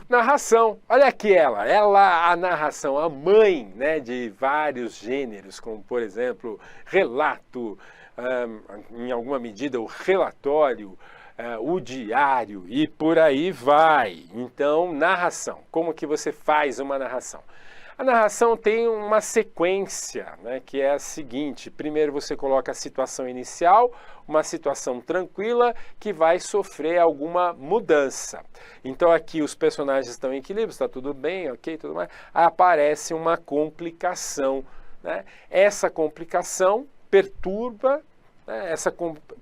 Narração, olha aqui ela, a narração, a mãe, né, de vários gêneros, como por exemplo, relato, em alguma medida o relatório, o diário e por aí vai. Então, narração, como que você faz uma narração? A narração tem uma sequência, né, que é a seguinte: primeiro você coloca a situação inicial, uma situação tranquila que vai sofrer alguma mudança. Então aqui os personagens estão em equilíbrio, está tudo bem, ok, tudo mais. Aparece uma complicação, né? Essa complicação perturba. Essa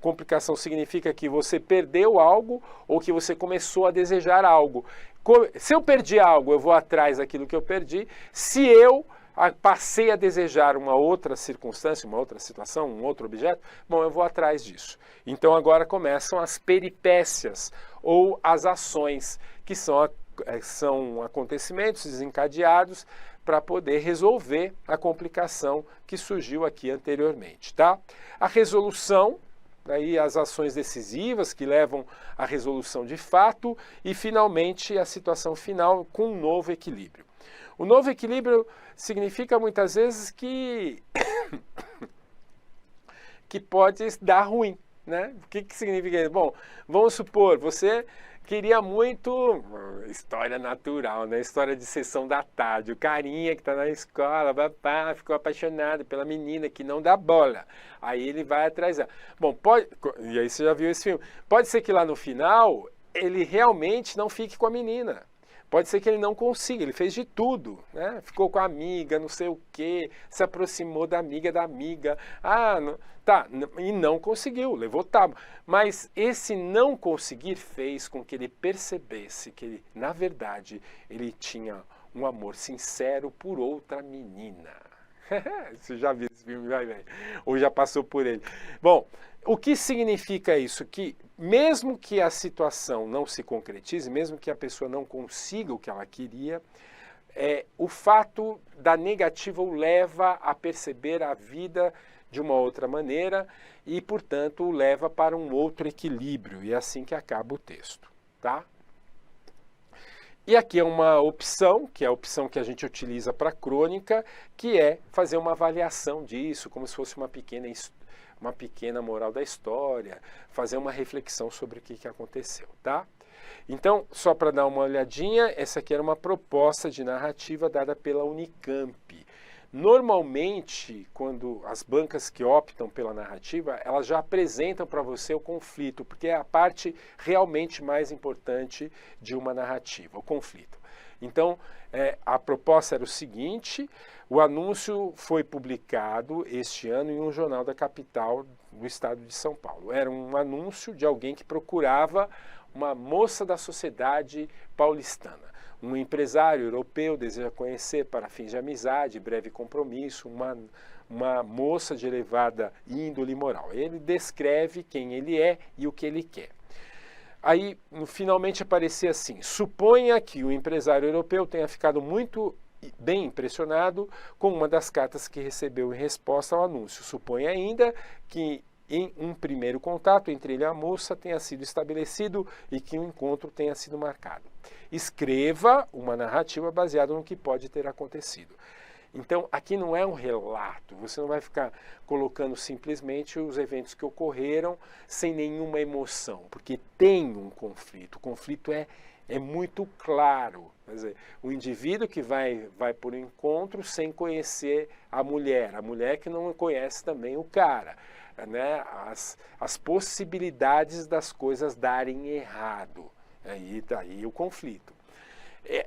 complicação significa que você perdeu algo ou que você começou a desejar algo. Se eu perdi algo, eu vou atrás daquilo que eu perdi. Se eu passei a desejar uma outra circunstância, uma outra situação, um outro objeto, bom, eu vou atrás disso. Então agora começam as peripécias ou as ações, que são acontecimentos desencadeados para poder resolver a complicação que surgiu aqui anteriormente, tá? A resolução, aí as ações decisivas que levam à resolução de fato e, finalmente, a situação final com um novo equilíbrio. O novo equilíbrio significa muitas vezes que pode dar ruim, né? O que significa isso? Bom, vamos supor, você queria muito história natural, né? História de sessão da tarde. O carinha que está na escola, papá, ficou apaixonado pela menina que não dá bola. Aí ele vai atrás dela. Bom, e aí você já viu esse filme. Pode ser que lá no final ele realmente não fique com a menina. Pode ser que ele não consiga, ele fez de tudo, né? Ficou com a amiga, não sei o quê, se aproximou da amiga. E não conseguiu, levou tábua. Mas esse não conseguir fez com que ele percebesse que ele, na verdade, ele tinha um amor sincero por outra menina. Você já viu esse filme, ou já passou por ele. Bom, o que significa isso? Que mesmo que a situação não se concretize, mesmo que a pessoa não consiga o que ela queria, o fato da negativa o leva a perceber a vida de uma outra maneira e, portanto, o leva para um outro equilíbrio. E é assim que acaba o texto, tá? E aqui é uma opção, que é a opção que a gente utiliza para a crônica, que é fazer uma avaliação disso, como se fosse uma pequena moral da história, fazer uma reflexão sobre o que aconteceu, tá? Então, só para dar uma olhadinha, essa aqui era uma proposta de narrativa dada pela Unicamp. Normalmente, quando as bancas que optam pela narrativa, elas já apresentam para você o conflito, porque é a parte realmente mais importante de uma narrativa, o conflito. Então, a proposta era o seguinte: o anúncio foi publicado este ano em um jornal da capital do estado de São Paulo. Era um anúncio de alguém que procurava uma moça da sociedade paulistana. Um empresário europeu deseja conhecer, para fins de amizade, breve compromisso, uma moça de elevada índole moral. Ele descreve quem ele é e o que ele quer. Aí, finalmente, aparecia assim: suponha que o empresário europeu tenha ficado muito bem impressionado com uma das cartas que recebeu em resposta ao anúncio. Suponha ainda que em um primeiro contato entre ele e a moça tenha sido estabelecido e que o encontro tenha sido marcado. Escreva uma narrativa baseada no que pode ter acontecido. Então, aqui não é um relato, você não vai ficar colocando simplesmente os eventos que ocorreram sem nenhuma emoção, porque tem um conflito. O conflito é muito claro. Quer dizer, o indivíduo que vai por um encontro sem conhecer a mulher que não conhece também o cara, né? As possibilidades das coisas darem errado. Aí daí o conflito.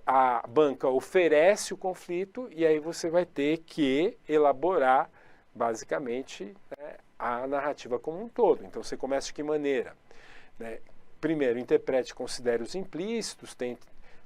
A banca oferece o conflito e aí você vai ter que elaborar, basicamente, né, a narrativa como um todo. Então você começa de que maneira? Né? Primeiro, interprete e considere os implícitos,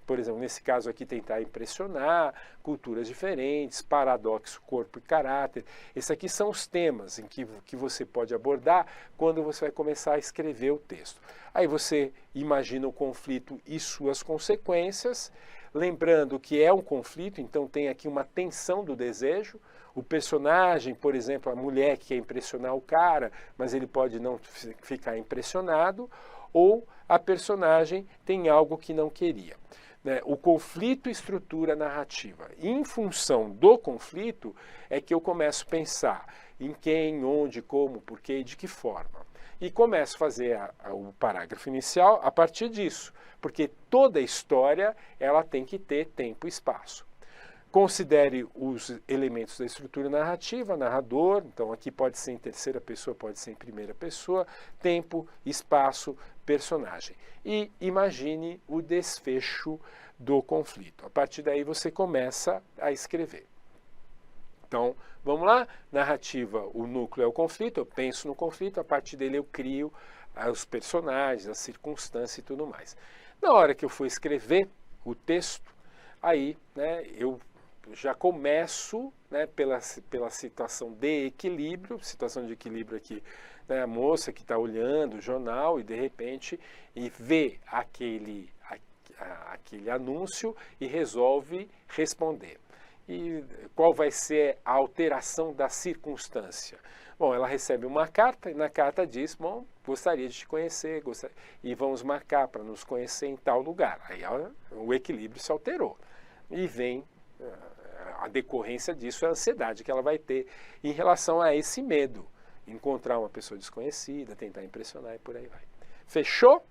por exemplo, nesse caso aqui, tentar impressionar, culturas diferentes, paradoxo, corpo e caráter. Esses aqui são os temas em que você pode abordar quando você vai começar a escrever o texto. Aí você imagina o conflito e suas consequências, lembrando que é um conflito, então tem aqui uma tensão do desejo. O personagem, por exemplo, a mulher que quer impressionar o cara, mas ele pode não ficar impressionado, ou a personagem tem algo que não queria. né, o conflito estrutura a narrativa. E em função do conflito é que eu começo a pensar em quem, onde, como, porquê e de que forma. E começo a fazer o parágrafo inicial a partir disso, porque toda história ela tem que ter tempo e espaço. Considere os elementos da estrutura narrativa, narrador, então aqui pode ser em terceira pessoa, pode ser em primeira pessoa, tempo, espaço, personagem. E imagine o desfecho do conflito. A partir daí você começa a escrever. Então, vamos lá, narrativa, o núcleo é o conflito, eu penso no conflito, a partir dele eu crio os personagens, a circunstância e tudo mais. Na hora que eu for escrever o texto, aí né, eu já começo né, pela situação de equilíbrio, situação de equilíbrio aqui, né, a moça que está olhando o jornal e de repente e vê aquele anúncio e resolve responder. E qual vai ser a alteração da circunstância? Bom, ela recebe uma carta e na carta diz, bom, gostaria de te conhecer, e vamos marcar para nos conhecer em tal lugar. Aí o equilíbrio se alterou. E vem a decorrência disso, é a ansiedade que ela vai ter em relação a esse medo. Encontrar uma pessoa desconhecida, tentar impressionar e por aí vai. Fechou?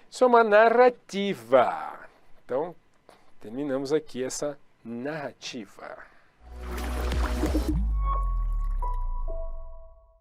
Isso é uma narrativa. Então, terminamos aqui essa narrativa.